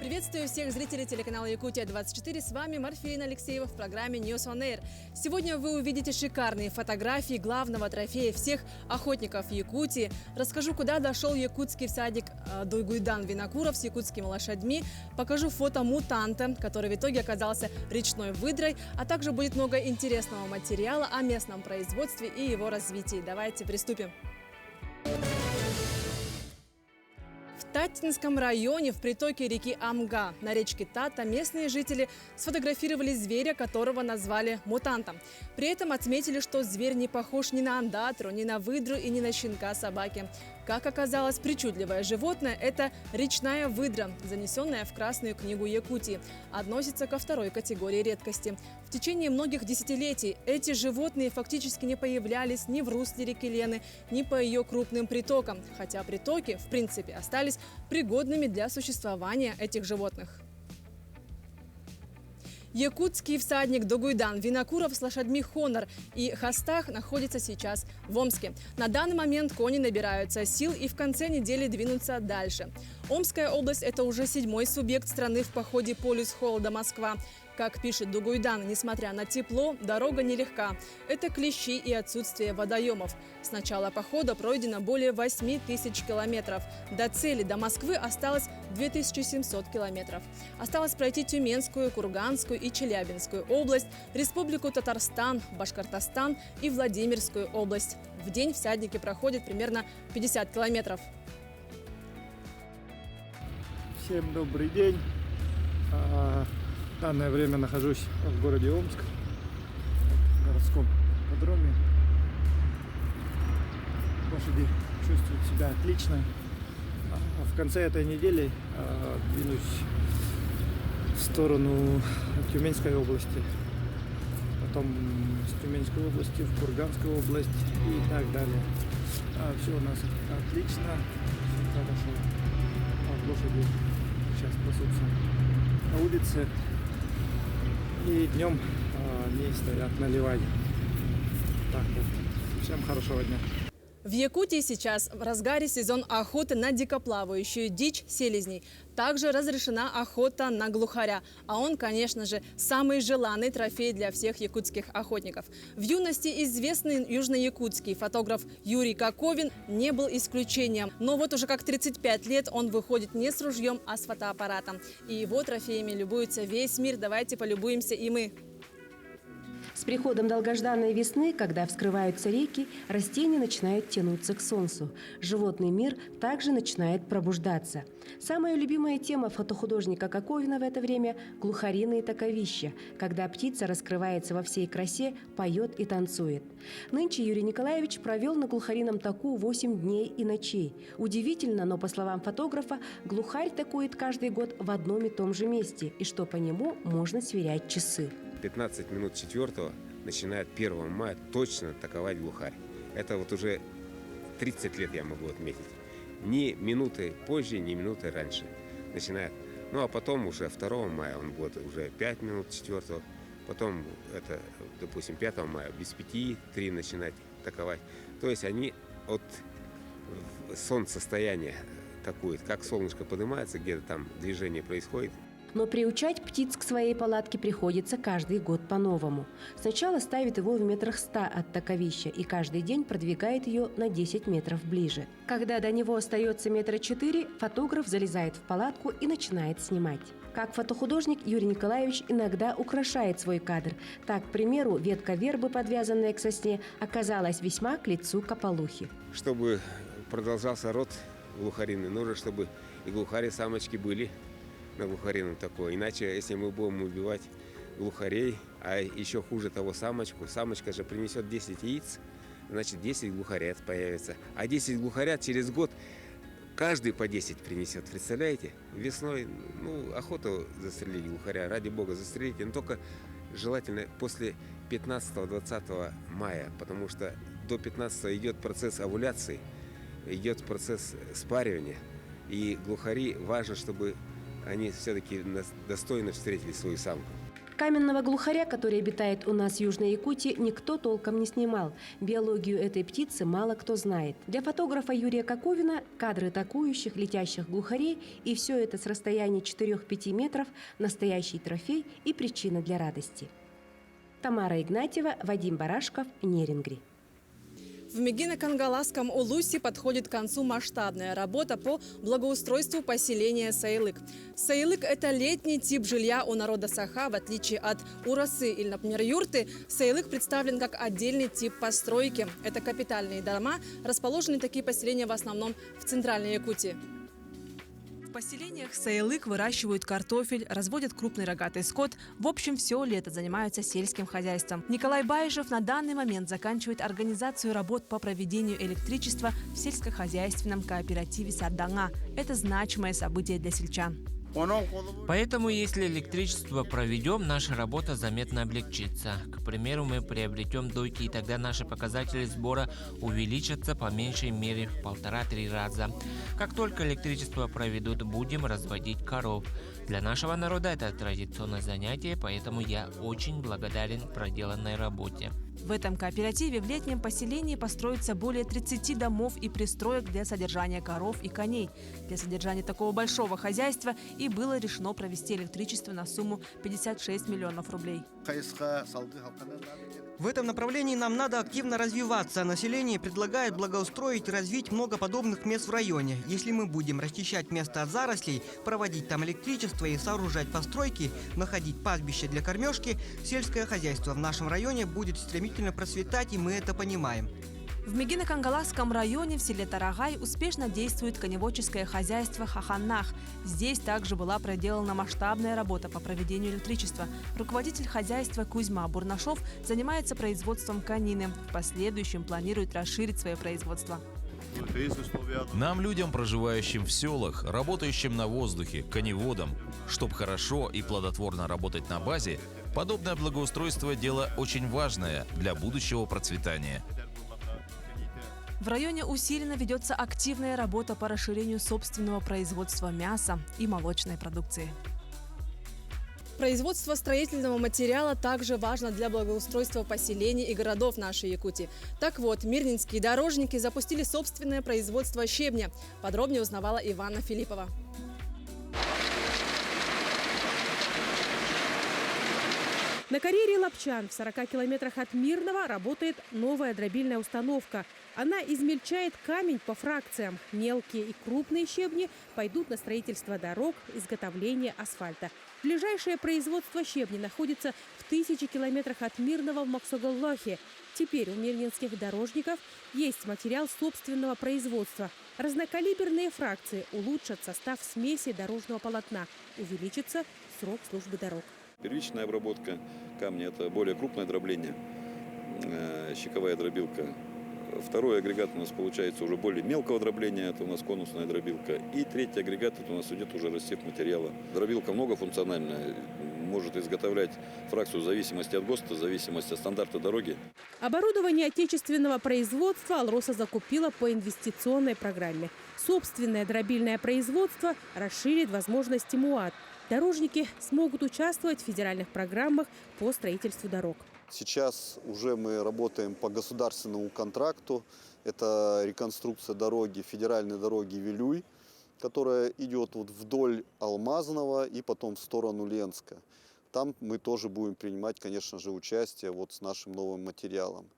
Приветствую всех зрителей телеканала Якутия-24. С вами Марфейн Алексеева в программе News on Air. Сегодня вы увидите шикарные фотографии главного трофея всех охотников Якутии. Расскажу, куда дошел якутский всадник Дугуйдан Винокуров с якутскими лошадьми. Покажу фото мутанта, который в итоге оказался речной выдрой. А также будет много интересного материала о местном производстве и его развитии. Давайте приступим. В Татинском районе в притоке реки Амга на речке Тата местные жители сфотографировали зверя, которого назвали мутантом. При этом отметили, что зверь не похож ни на андатру, ни на выдру и ни на щенка собаки. Как оказалось, причудливое животное – это речная выдра, занесенная в Красную книгу Якутии. Относится ко второй категории редкости. В течение многих десятилетий эти животные фактически не появлялись ни в русле реки Лены, ни по ее крупным притокам. Хотя притоки, в принципе, остались пригодными для существования этих животных. Якутский всадник Дугуйдан Винокуров с лошадьми Хонор и Хастах находится сейчас в Омске. На данный момент кони набираются сил и в конце недели двинутся дальше. Омская область – это уже 7-й субъект страны в походе «Полюс холода-Москва». Как пишет Дугуйдан, несмотря на тепло, дорога нелегка. Это клещи и отсутствие водоемов. С начала похода пройдено более 8000 километров. До цели, до Москвы, осталось 2700 километров. Осталось пройти Тюменскую, Курганскую и Челябинскую область, Республику Татарстан, Башкортостан и Владимирскую область. В день всадники проходят примерно 50 километров. Всем добрый день. В данное время нахожусь в городе Омск, в городском ипподроме. Лошади чувствуют себя отлично. В конце этой недели двинусь в сторону Тюменской области, потом с Тюменской области в Курганскую область и так далее. Все у нас отлично, все хорошо. Лошади сейчас пасутся на улице. И днем они стоят на ливаде. Так вот. Всем хорошего дня. В Якутии сейчас в разгаре сезон охоты на дикоплавающую дичь селезней. Также разрешена охота на глухаря. А он, конечно же, самый желанный трофей для всех якутских охотников. В юности известный южноякутский фотограф Юрий Коковин не был исключением. Но вот уже как 35 лет он выходит не с ружьем, а с фотоаппаратом. И его трофеями любуется весь мир. Давайте полюбуемся и мы. С приходом долгожданной весны, когда вскрываются реки, растения начинают тянуться к солнцу. Животный мир также начинает пробуждаться. Самая любимая тема фотохудожника Коковина в это время – глухариные таковища, когда птица раскрывается во всей красе, поет и танцует. Нынче Юрий Николаевич провел на глухарином таку 8 дней и ночей. Удивительно, но, по словам фотографа, глухарь такует каждый год в одном и том же месте, и что по нему можно сверять часы. 15 минут 4-го начинает 1 мая точно атаковать глухарь. Это вот уже 30 лет я могу отметить. Ни минуты позже, ни минуты раньше начинает. Ну а потом уже 2 мая он будет уже 5 минут 4-го. Потом это, допустим, 5 мая без 5-3 начинать атаковать. То есть они от солнцестояния атакуют. Как солнышко поднимается, где-то там движение происходит. Но приучать птиц к своей палатке приходится каждый год по-новому. Сначала ставит его в метрах 100 от таковища и каждый день продвигает ее на 10 метров ближе. Когда до него остается 4 метра, фотограф залезает в палатку и начинает снимать. Как фотохудожник, Юрий Николаевич иногда украшает свой кадр. Так, к примеру, ветка вербы, подвязанная к сосне, оказалась весьма к лицу кополухи. Чтобы продолжался род глухариный, нужно, чтобы и глухари-самочки были на глухарином такое. Иначе, если мы будем убивать глухарей, а еще хуже того самочку, самочка же принесет 10 яиц, значит 10 глухарят появится. А 10 глухарят через год каждый по 10 принесет. Представляете? Весной, охоту застрелить глухаря, ради бога застрелите, но только желательно после 15-20 мая, потому что до 15 идет процесс овуляции, идет процесс спаривания. И глухари важно, чтобы они все-таки достойно встретили свою самку. Каменного глухаря, который обитает у нас в Южной Якутии, никто толком не снимал. Биологию этой птицы мало кто знает. Для фотографа Юрия Коковина кадры атакующих, летящих глухарей и все это с расстояния 4-5 метров – настоящий трофей и причина для радости. Тамара Игнатьева, Вадим Барашков, Нерингри. В Мегино-Кангаласском Улусе подходит к концу масштабная работа по благоустройству поселения Саилык. Саилык – это летний тип жилья у народа Саха. В отличие от урасы или, например, юрты, Саилык представлен как отдельный тип постройки. Это капитальные дома, расположены такие поселения в основном в Центральной Якутии. В поселениях Саилык выращивают картофель, разводят крупный рогатый скот. В общем, все лето занимаются сельским хозяйством. Николай Баишев на данный момент заканчивает организацию работ по проведению электричества в сельскохозяйственном кооперативе «Сарданга». Это значимое событие для сельчан. Поэтому, если электричество проведем, наша работа заметно облегчится. К примеру, мы приобретем дойки, и тогда наши показатели сбора увеличатся по меньшей мере в 1,5-3 раза. Как только электричество проведут, будем разводить коров. Для нашего народа это традиционное занятие, поэтому я очень благодарен проделанной работе. В этом кооперативе в летнем поселении построится более 30 домов и пристроек для содержания коров и коней. Для содержания такого большого хозяйства и было решено провести электричество на сумму 56 миллионов рублей. В этом направлении нам надо активно развиваться. Население предлагает благоустроить и развить много подобных мест в районе. Если мы будем расчищать место от зарослей, проводить там электричество и сооружать постройки, находить пастбища для кормежки, сельское хозяйство в нашем районе будет стремительно процветать, и мы это понимаем. В Мегино-Кангаласском районе в селе Тарагай успешно действует коневодческое хозяйство «Хаханнах». Здесь также была проделана масштабная работа по проведению электричества. Руководитель хозяйства Кузьма Бурнашов занимается производством конины. В последующем планирует расширить свое производство. Нам, людям, проживающим в селах, работающим на воздухе, коневодам, чтобы хорошо и плодотворно работать на базе, подобное благоустройство – дело очень важное для будущего процветания. В районе усиленно ведется активная работа по расширению собственного производства мяса и молочной продукции. Производство строительного материала также важно для благоустройства поселений и городов нашей Якутии. Так вот, мирнинские дорожники запустили собственное производство щебня. Подробнее узнавала Иванна Филиппова. На карьере Лапчан в 40 километрах от Мирного работает новая дробильная установка. Она измельчает камень по фракциям. Мелкие и крупные щебни пойдут на строительство дорог, изготовление асфальта. Ближайшее производство щебня находится в 1000 километрах от Мирного в Максогаллахе. Теперь у мирнинских дорожников есть материал собственного производства. Разнокалиберные фракции улучшат состав смеси дорожного полотна. Увеличится срок службы дорог. Первичная обработка камня – это более крупное дробление, щековая дробилка. Второй агрегат у нас получается уже более мелкого дробления, это у нас конусная дробилка. И третий агрегат – это у нас идет уже растир материала. Дробилка многофункциональная, может изготовлять фракцию в зависимости от ГОСТа, в зависимости от стандарта дороги. Оборудование отечественного производства «Алроса» закупила по инвестиционной программе. Собственное дробильное производство расширит возможности МУАТ. Дорожники смогут участвовать в федеральных программах по строительству дорог. Сейчас уже мы работаем по государственному контракту. Это реконструкция дороги, федеральной дороги Вилюй, которая идет вот вдоль Алмазного и потом в сторону Ленска. Там мы тоже будем принимать, конечно же, участие вот с нашим новым материалом.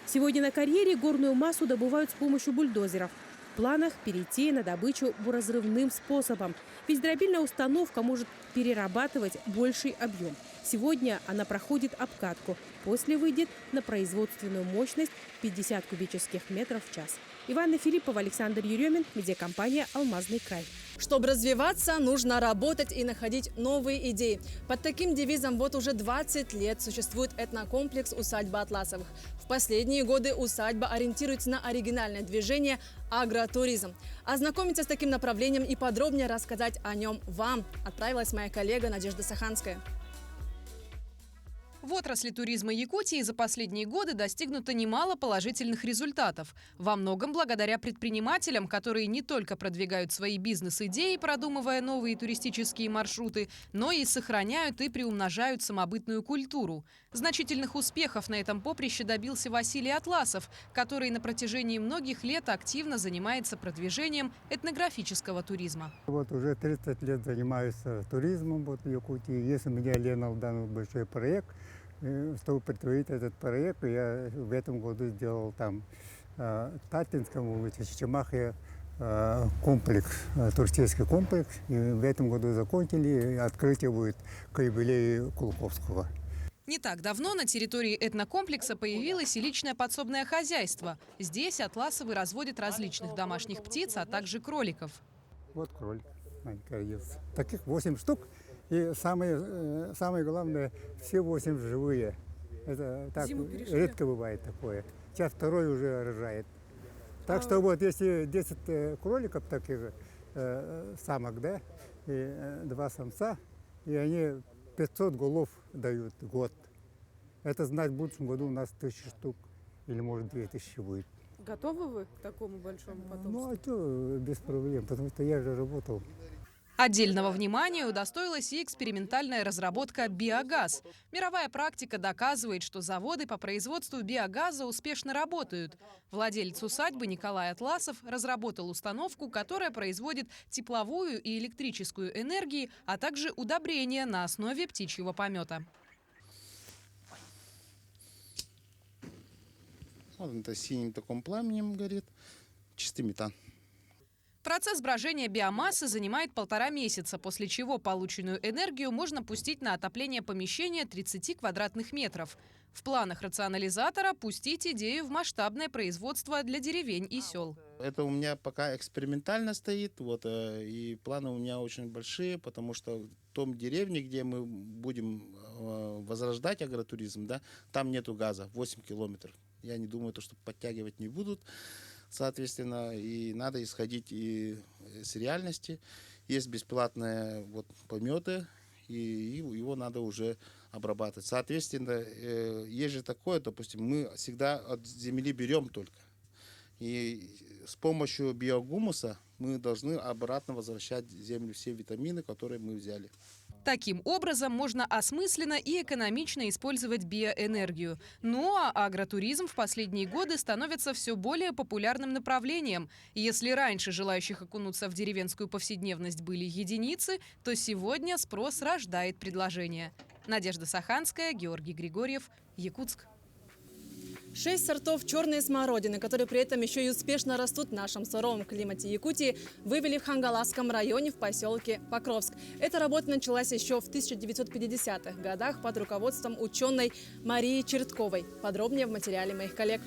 Сегодня на карьере горную массу добывают с помощью бульдозеров. В планах перейти на добычу буразрывным способом. Ведь дробильная установка может перерабатывать больший объем. Сегодня она проходит обкатку. После выйдет на производственную мощность 50 кубических метров в час. Иванна Филиппова, Александр Еремин, медиакомпания «Алмазный край». Чтобы развиваться, нужно работать и находить новые идеи. Под таким девизом вот уже 20 лет существует этнокомплекс «Усадьба Атласовых». В последние годы усадьба ориентируется на оригинальное движение агротуризм. Ознакомиться с таким направлением и подробнее рассказать о нем вам отправилась моя коллега Надежда Саханская. В отрасли туризма Якутии за последние годы достигнуто немало положительных результатов. Во многом благодаря предпринимателям, которые не только продвигают свои бизнес-идеи, продумывая новые туристические маршруты, но и сохраняют и приумножают самобытную культуру. Значительных успехов на этом поприще добился Василий Атласов, который на протяжении многих лет активно занимается продвижением этнографического туризма. Вот уже 30 лет занимаюсь туризмом в Якутии. Есть у меня Лена данный большой проект. Чтобы подтвердить этот проект, я в этом году сделал там Татинском улице Чичамахе комплекс, туристический комплекс. И в этом году закончили, и открытие будет к юбилею Кулковского. Не так давно на территории этнокомплекса появилось и личное подсобное хозяйство. Здесь Атласовы разводят различных домашних птиц, а также кроликов. Вот кролик. Таких 8 штук. И самое главное, все 8 живые. Это так редко бывает такое. Сейчас второй уже рожает. Так что вот если 10 кроликов таких самок, да, и 2 самца, и они 500 голов дают в год. Это значит, в будущем году у нас 1000 штук, или может 2000 будет. Готовы вы к такому большому потомству? Ну, а что, без проблем, потому что я же работал. Отдельного внимания удостоилась и экспериментальная разработка «Биогаз». Мировая практика доказывает, что заводы по производству биогаза успешно работают. Владелец усадьбы Николай Атласов разработал установку, которая производит тепловую и электрическую энергии, а также удобрения на основе птичьего помета. Вот это синим таким пламенем горит, чистый метан. Процесс брожения биомассы занимает 1,5 месяца, после чего полученную энергию можно пустить на отопление помещения 30 квадратных метров. В планах рационализатора пустить идею в масштабное производство для деревень и сел. Это у меня пока экспериментально стоит, вот, и планы у меня очень большие, потому что в том деревне, где мы будем возрождать агротуризм, да, там нету газа, 8 километров. Я не думаю, что подтягивать не будут. Соответственно, и надо исходить и с реальности. Есть бесплатные вот пометы, и его надо уже обрабатывать. Соответственно, есть же такое, допустим, мы всегда от земли берем только. И с помощью биогумуса мы должны обратно возвращать в землю все витамины, которые мы взяли. Таким образом можно осмысленно и экономично использовать биоэнергию. Ну а агротуризм в последние годы становится все более популярным направлением. Если раньше желающих окунуться в деревенскую повседневность были единицы, то сегодня спрос рождает предложение. Надежда Саханская, Георгий Григорьев, Якутск. 6 сортов черной смородины, которые при этом еще и успешно растут в нашем суровом климате Якутии, вывели в Хангаласском районе в поселке Покровск. Эта работа началась еще в 1950-х годах под руководством ученой Марии Чертковой. Подробнее в материале моих коллег.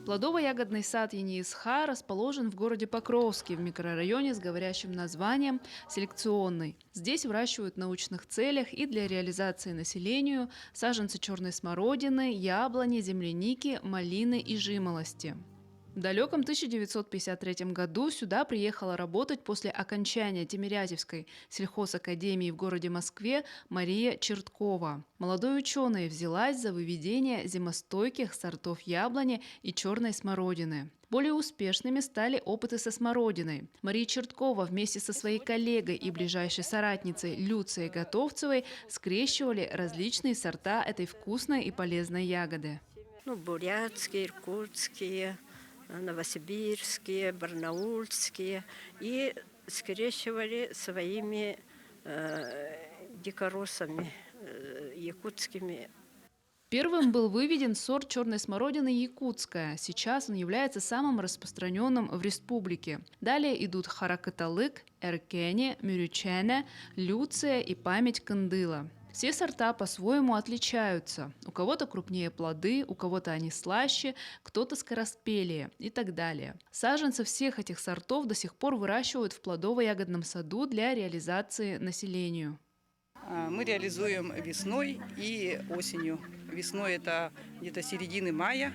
Плодово-ягодный сад ЕНИСХ расположен в городе Покровске в микрорайоне с говорящим названием «Селекционный». Здесь выращивают в научных целях и для реализации населению саженцы черной смородины, яблони, земляники, малины и жимолости. В далеком 1953 году сюда приехала работать после окончания Тимирязевской сельхозакадемии в городе Москве Мария Черткова. Молодой ученый взялась за выведение зимостойких сортов яблони и черной смородины. Более успешными стали опыты со смородиной. Мария Черткова вместе со своей коллегой и ближайшей соратницей Люцией Готовцевой скрещивали различные сорта этой вкусной и полезной ягоды. Бурятские, иркутские, новосибирские, барнаульские, и скрещивали своими дикоросами якутскими. Первым был выведен сорт черной смородины якутская. Сейчас он является самым распространенным в республике. Далее идут харакаталык, эркени, мюрючене, люция и память кандыла. Все сорта по-своему отличаются. У кого-то крупнее плоды, у кого-то они слаще, кто-то скороспелее и так далее. Саженцы всех этих сортов до сих пор выращивают в плодово-ягодном саду для реализации населению. Мы реализуем весной и осенью. Весной это где-то середины мая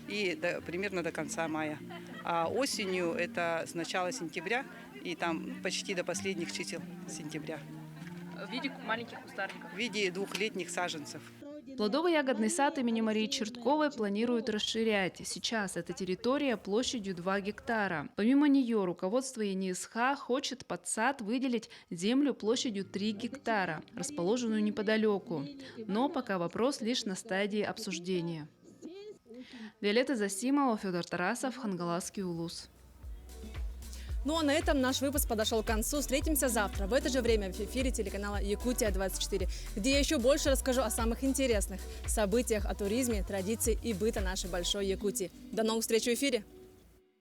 и примерно до конца мая. А осенью это с начала сентября и там почти до последних чисел сентября. В виде маленьких кустарников? В виде двухлетних саженцев. Плодово-ягодный сад имени Марии Чертковой планируют расширять. Сейчас эта территория площадью 2 гектара. Помимо нее руководство ЕНИСХ хочет под сад выделить землю площадью 3 гектара, расположенную неподалеку. Но пока вопрос лишь на стадии обсуждения. Виолетта Засимова, Федор Тарасов, Хангаласский улус. Ну а на этом наш выпуск подошел к концу. Встретимся завтра в это же время в эфире телеканала Якутия-24, где я еще больше расскажу о самых интересных событиях, о туризме, традиции и быта нашей большой Якутии. До новых встреч в эфире!